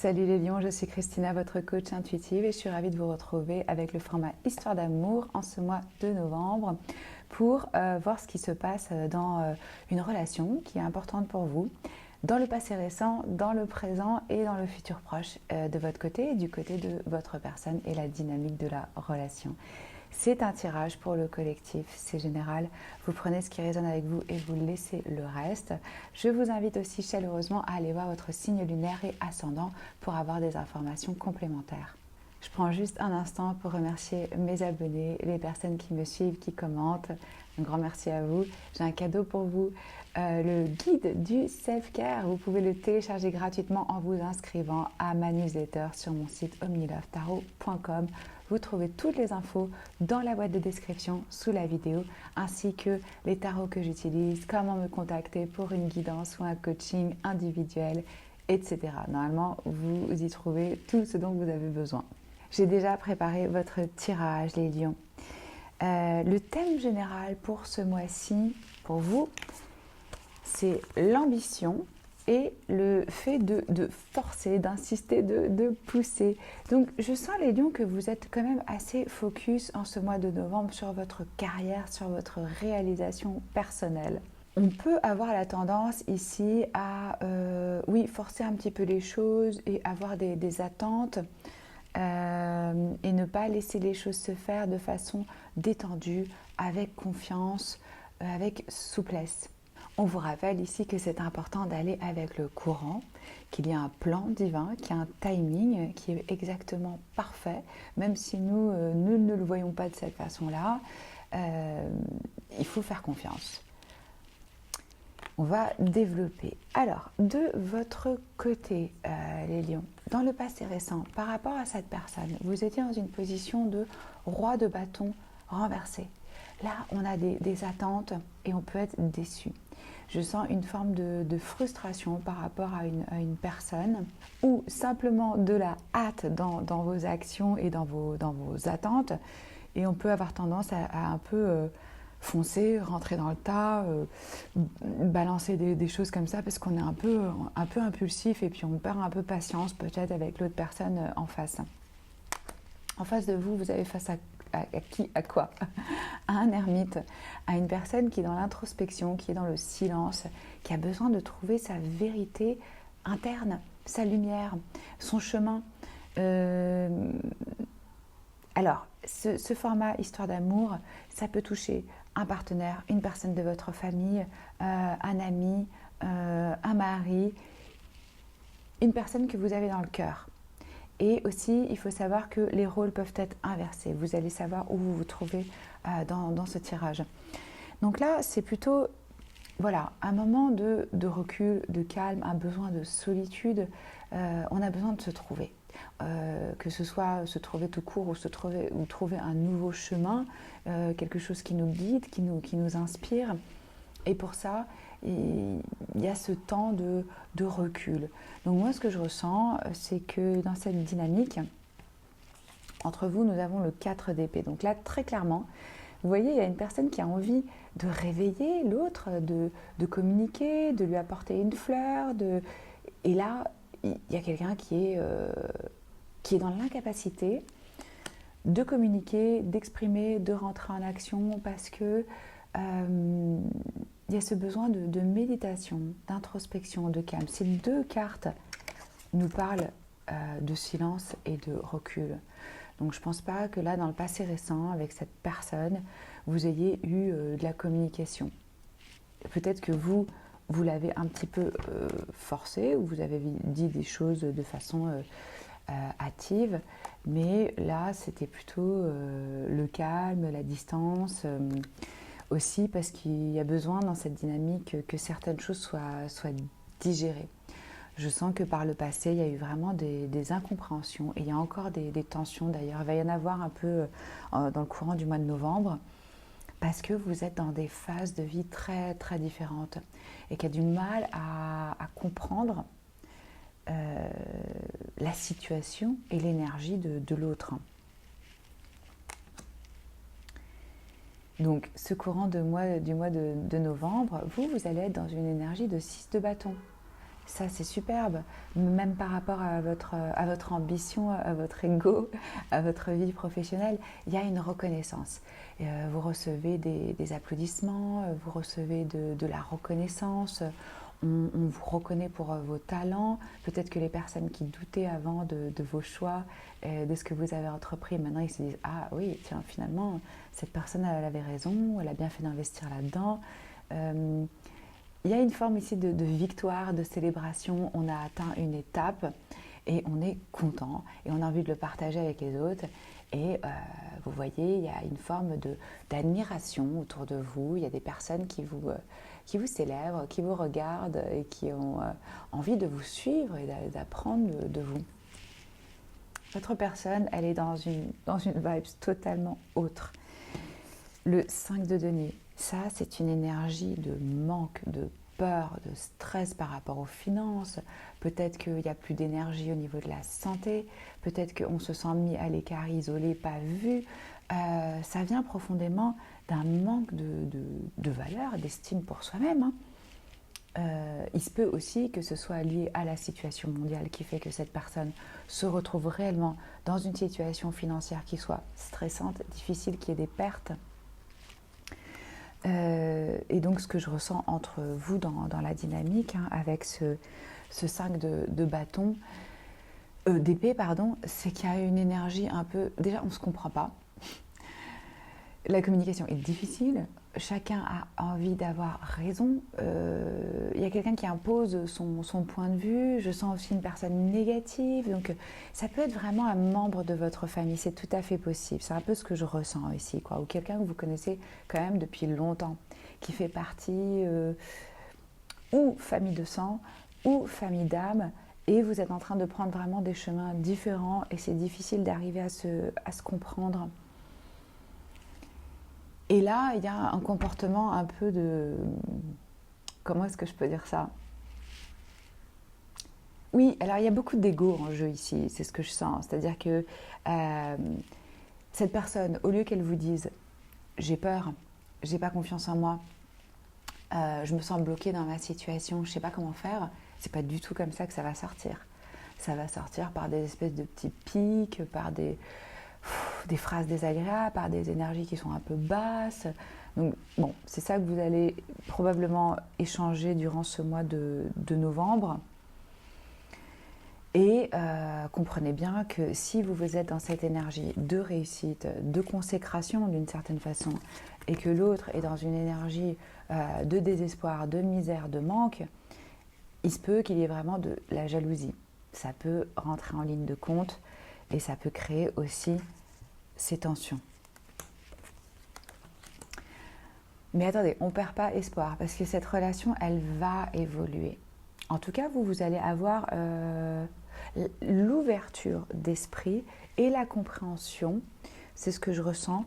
Salut les lions, je suis Christina, votre coach intuitive et je suis ravie de vous retrouver avec le format Histoire d'amour en ce mois de novembre pour voir ce qui se passe dans une relation qui est importante pour vous, dans le passé récent, dans le présent et dans le futur proche de votre côté et du côté de votre personne et la dynamique de la relation. C'est un tirage pour le collectif, c'est général. Vous prenez ce qui résonne avec vous et vous laissez le reste. Je vous invite aussi chaleureusement à aller voir votre signe lunaire et ascendant pour avoir des informations complémentaires. Je prends juste un instant pour remercier mes abonnés, les personnes qui me suivent, qui commentent. Un grand merci à vous. J'ai un cadeau pour vous, le guide du self-care. Vous pouvez le télécharger gratuitement en vous inscrivant à ma newsletter sur mon site omnilovetarot.com. Vous trouvez toutes les infos dans la boîte de description sous la vidéo, ainsi que les tarots que j'utilise, comment me contacter pour une guidance ou un coaching individuel, etc. Normalement, vous y trouvez tout ce dont vous avez besoin. J'ai déjà préparé votre tirage, les lions. Le thème général pour ce mois-ci, pour vous, c'est l'ambition et le fait de forcer, d'insister, de pousser. Donc je sens les lions que vous êtes quand même assez focus en ce mois de novembre sur votre carrière, sur votre réalisation personnelle. On peut avoir la tendance ici à forcer un petit peu les choses et avoir des attentes et ne pas laisser les choses se faire de façon détendue, avec confiance, avec souplesse. On vous rappelle ici que c'est important d'aller avec le courant, qu'il y a un plan divin, qu'il y a un timing qui est exactement parfait, même si nous ne le voyons pas de cette façon-là, il faut faire confiance. On va développer. Alors, de votre côté, les lions, dans le passé récent, par rapport à cette personne, vous étiez dans une position de roi de bâton renversé. Là, on a des attentes et on peut être déçu. Je sens une forme de frustration par rapport à une personne ou simplement de la hâte dans vos actions et dans vos attentes. Et on peut avoir tendance à un peu foncer, rentrer dans le tas, balancer des choses comme ça parce qu'on est un peu impulsif et puis on perd un peu patience peut-être avec l'autre personne en face. En face de vous, vous avez face à qui, à quoi? À un ermite, à une personne qui est dans l'introspection, qui est dans le silence, qui a besoin de trouver sa vérité interne, sa lumière, son chemin. Alors, ce format Histoire d'amour, ça peut toucher un partenaire, une personne de votre famille, un ami, un mari, une personne que vous avez dans le cœur. Et aussi, il faut savoir que les rôles peuvent être inversés. Vous allez savoir où vous vous trouvez dans ce tirage. Donc là, c'est plutôt un moment de recul, de calme, un besoin de solitude. On a besoin de se trouver. Que ce soit se trouver tout court ou trouver un nouveau chemin, quelque chose qui nous guide, qui nous inspire. Et pour ça, il y a ce temps de recul. Donc moi, ce que je ressens, c'est que dans cette dynamique, entre vous, nous avons le 4 d'épée. Donc là, très clairement, vous voyez, il y a une personne qui a envie de réveiller l'autre, de communiquer, de lui apporter une fleur. Et là, il y a quelqu'un qui est dans l'incapacité de communiquer, d'exprimer, de rentrer en action parce que il y a ce besoin de méditation, d'introspection, de calme. Ces deux cartes nous parlent de silence et de recul. Donc je ne pense pas que là, dans le passé récent, avec cette personne, vous ayez eu de la communication. Peut-être que vous l'avez un petit peu forcé, ou vous avez dit des choses de façon hâtive, mais là, c'était plutôt le calme, la distance, aussi parce qu'il y a besoin dans cette dynamique que certaines choses soient digérées. Je sens que par le passé, il y a eu vraiment des incompréhensions et il y a encore des tensions d'ailleurs. Il va y en avoir un peu dans le courant du mois de novembre parce que vous êtes dans des phases de vie très très différentes et qu'il y a du mal à comprendre la situation et l'énergie de l'autre. Donc ce courant du mois de novembre, vous allez être dans une énergie de 6 de bâton. Ça, c'est superbe. Même par rapport à votre ambition, à votre ego, à votre vie professionnelle, il y a une reconnaissance. Vous recevez des applaudissements, vous recevez de la reconnaissance. On vous reconnaît pour vos talents. Peut-être que les personnes qui doutaient avant de vos choix, de ce que vous avez entrepris, maintenant ils se disent ah oui, tiens, finalement, cette personne, elle avait raison, elle a bien fait d'investir là-dedans. Il y a une forme ici de victoire, de célébration. On a atteint une étape et on est content et on a envie de le partager avec les autres. Et vous voyez, il y a une forme d'admiration autour de vous. Il y a des personnes qui vous célèbrent, qui vous regardent et qui ont envie de vous suivre et d'apprendre de vous. Votre personne, elle est dans une vibe totalement autre. Le 5 de denier, ça c'est une énergie de manque, de peur, de stress par rapport aux finances. Peut-être qu'il n'y a plus d'énergie au niveau de la santé. Peut-être qu'on se sent mis à l'écart, isolé, pas vu. Ça vient profondément d'un manque de valeur, d'estime pour soi-même. Il se peut aussi que ce soit lié à la situation mondiale qui fait que cette personne se retrouve réellement dans une situation financière qui soit stressante, difficile, qui ait des pertes. Et donc ce que je ressens entre vous dans la dynamique, avec ce 5 de bâton, d'épée, pardon, c'est qu'il y a une énergie un peu... Déjà, on ne se comprend pas. La communication est difficile. Chacun a envie d'avoir raison. Il y a quelqu'un qui impose son point de vue. Je sens aussi une personne négative. Donc, ça peut être vraiment un membre de votre famille. C'est tout à fait possible. C'est un peu ce que je ressens ici, quoi. Ou quelqu'un que vous connaissez quand même depuis longtemps, qui fait partie ou famille de sang ou famille d'âme. Et vous êtes en train de prendre vraiment des chemins différents. Et c'est difficile d'arriver à se comprendre. Et là, il y a un comportement un peu de... Comment est-ce que je peux dire ça? Oui, alors il y a beaucoup d'ego en jeu ici, c'est ce que je sens. C'est-à-dire que cette personne, au lieu qu'elle vous dise « j'ai peur, j'ai pas confiance en moi, je me sens bloquée dans ma situation, je sais pas comment faire », c'est pas du tout comme ça que ça va sortir. Ça va sortir par des espèces de petits pics, par des phrases désagréables, par des énergies qui sont un peu basses. Donc bon, c'est ça que vous allez probablement échanger durant ce mois de novembre. Et comprenez bien que si vous êtes dans cette énergie de réussite, de consécration d'une certaine façon, et que l'autre est dans une énergie de désespoir, de misère, de manque, il se peut qu'il y ait vraiment de la jalousie. Ça peut rentrer en ligne de compte et ça peut créer aussi ces tensions. Mais attendez, on ne perd pas espoir parce que cette relation, elle va évoluer. En tout cas, vous allez avoir l'ouverture d'esprit et la compréhension, c'est ce que je ressens,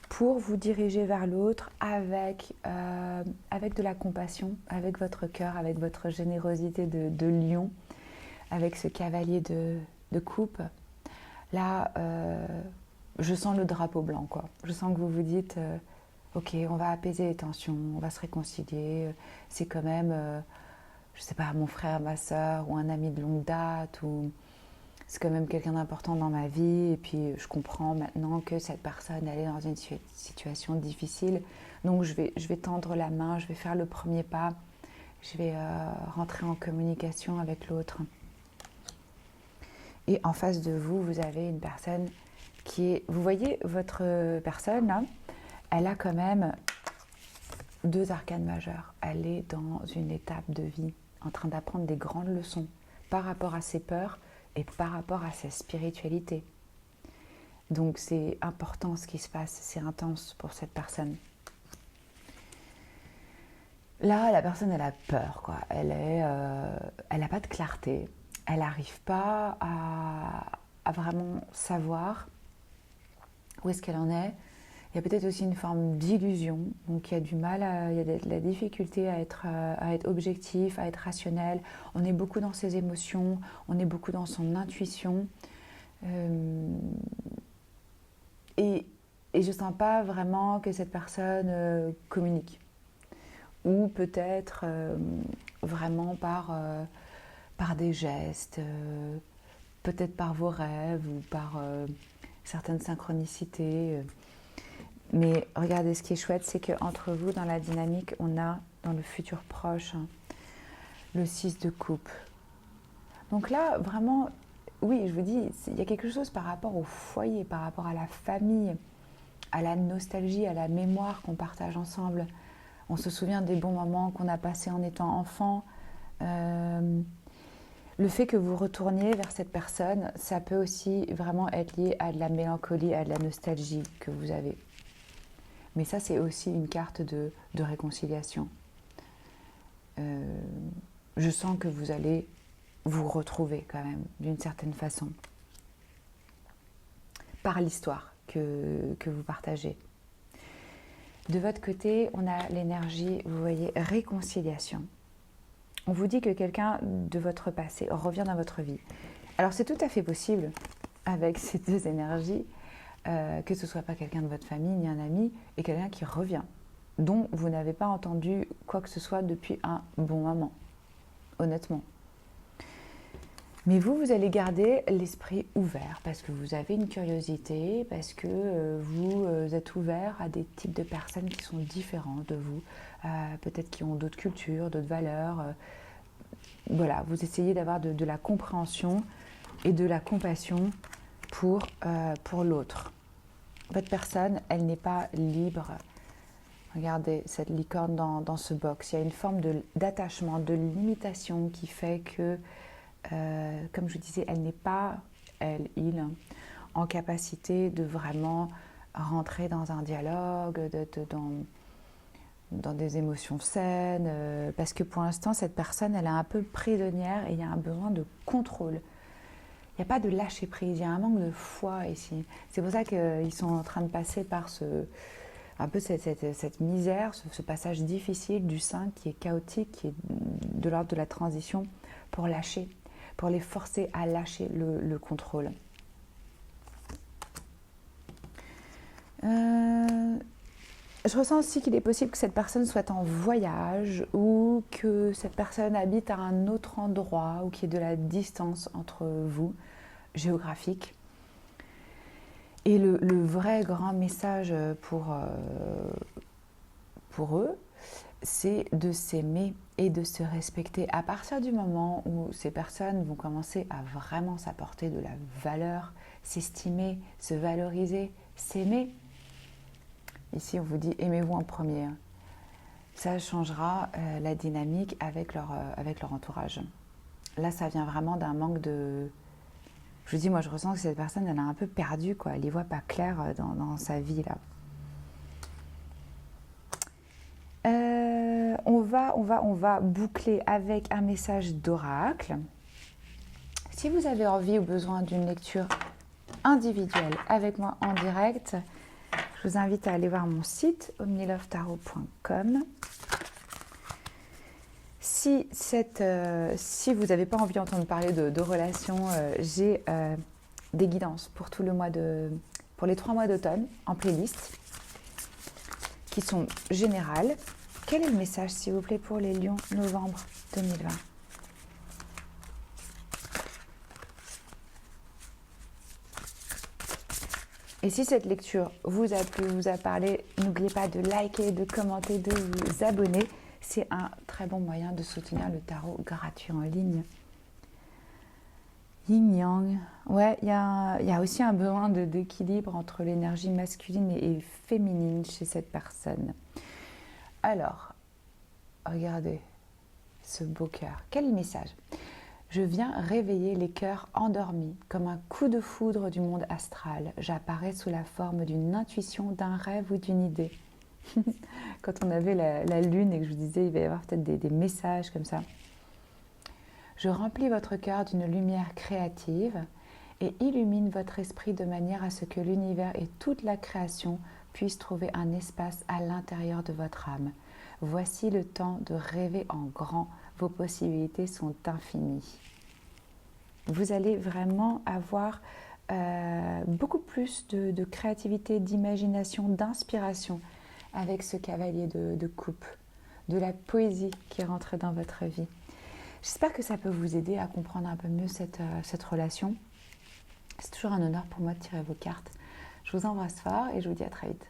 pour vous diriger vers l'autre avec de la compassion, avec votre cœur, avec votre générosité de lion, avec ce cavalier de coupe. Là, je sens le drapeau blanc, quoi. Je sens que vous vous dites, ok, on va apaiser les tensions, on va se réconcilier. C'est quand même, je sais pas, mon frère, ma soeur, ou un ami de longue date, ou c'est quand même quelqu'un d'important dans ma vie. Et puis, je comprends maintenant que cette personne, elle est dans une situation difficile. Donc, je vais tendre la main, je vais faire le premier pas. Je vais rentrer en communication avec l'autre. Et en face de vous, vous avez une personne qui est... Vous voyez, votre personne, là, elle a quand même 2 arcanes majeures. Elle est dans une étape de vie, en train d'apprendre des grandes leçons par rapport à ses peurs et par rapport à sa spiritualité. Donc c'est important ce qui se passe, c'est intense pour cette personne. Là, la personne, elle a peur, quoi. Elle n'a pas de clarté. Elle n'arrive pas à vraiment savoir où est-ce qu'elle en est. Il y a peut-être aussi une forme d'illusion, donc il y a du mal, il y a de la difficulté à être objectif, à être rationnel. On est beaucoup dans ses émotions, on est beaucoup dans son intuition. Et je ne sens pas vraiment que cette personne communique. Ou peut-être vraiment par par des gestes, peut-être par vos rêves ou par certaines synchronicités. Mais regardez, ce qui est chouette, c'est qu'entre vous, dans la dynamique, on a, dans le futur proche, le 6 de coupe. Donc là, vraiment, oui, je vous dis, il y a quelque chose par rapport au foyer, par rapport à la famille, à la nostalgie, à la mémoire qu'on partage ensemble. On se souvient des bons moments qu'on a passés en étant enfant. Le fait que vous retourniez vers cette personne, ça peut aussi vraiment être lié à de la mélancolie, à de la nostalgie que vous avez. Mais ça, c'est aussi une carte de réconciliation. Je sens que vous allez vous retrouver quand même, d'une certaine façon, par l'histoire que vous partagez. De votre côté, on a l'énergie, vous voyez, réconciliation. On vous dit que quelqu'un de votre passé revient dans votre vie. Alors c'est tout à fait possible avec ces deux énergies, que ce ne soit pas quelqu'un de votre famille ni un ami, et quelqu'un qui revient, dont vous n'avez pas entendu quoi que ce soit depuis un bon moment, honnêtement. Mais vous allez garder l'esprit ouvert parce que vous avez une curiosité, parce que vous êtes ouvert à des types de personnes qui sont différents de vous, peut-être qui ont d'autres cultures, d'autres valeurs. Voilà, vous essayez d'avoir de la compréhension et de la compassion pour l'autre. Votre personne, elle n'est pas libre. Regardez cette licorne dans ce box. Il y a une forme d'attachement, de limitation qui fait que comme je vous disais, elle n'est pas, il, en capacité de vraiment rentrer dans un dialogue, dans des émotions saines, parce que pour l'instant, cette personne, elle est un peu prisonnière et il y a un besoin de contrôle. Il n'y a pas de lâcher prise, il y a un manque de foi ici. C'est pour ça qu'ils sont en train de passer par un peu cette misère, ce passage difficile du 5 qui est chaotique, qui est de l'ordre de la transition, pour lâcher, pour les forcer à lâcher le contrôle. Je ressens aussi qu'il est possible que cette personne soit en voyage ou que cette personne habite à un autre endroit ou qu'il y ait de la distance entre vous, géographique. Et le vrai grand message pour eux, c'est de s'aimer et de se respecter. À partir du moment où ces personnes vont commencer à vraiment s'apporter de la valeur, s'estimer, se valoriser, s'aimer, ici on vous dit aimez-vous en premier, ça changera la dynamique avec leur entourage. Là ça vient vraiment d'un manque de... Je vous dis, moi je ressens que cette personne elle a un peu perdu, quoi. Elle y voit pas clair dans sa vie là. On va boucler avec un message d'oracle. Si vous avez envie ou besoin d'une lecture individuelle avec moi en direct, je vous invite à aller voir mon site omnilovetarot.com. Si vous n'avez pas envie d'entendre parler de relations, j'ai des guidances pour pour les 3 mois d'automne en playlist qui sont générales. Quel est le message, s'il vous plaît, pour les lions novembre 2020 ? Et si cette lecture vous a plu, vous a parlé, n'oubliez pas de liker, de commenter, de vous abonner. C'est un très bon moyen de soutenir le tarot gratuit en ligne. Yin-yang. Ouais, il y a aussi un besoin d'équilibre entre l'énergie masculine et féminine chez cette personne. Alors, regardez ce beau cœur. Quel message ? Je viens réveiller les cœurs endormis, comme un coup de foudre du monde astral. J'apparais sous la forme d'une intuition, d'un rêve ou d'une idée. Quand on avait la lune et que je vous disais il va y avoir peut-être des messages comme ça. Je remplis votre cœur d'une lumière créative et illumine votre esprit de manière à ce que l'univers et toute la création puissent trouver un espace à l'intérieur de votre âme. Voici le temps de rêver en grand. Vos possibilités sont infinies. Vous allez vraiment avoir beaucoup plus de créativité, d'imagination, d'inspiration avec ce cavalier de coupe, de la poésie qui est rentrée dans votre vie. J'espère que ça peut vous aider à comprendre un peu mieux cette relation. C'est toujours un honneur pour moi de tirer vos cartes. Je vous embrasse fort et je vous dis à très vite.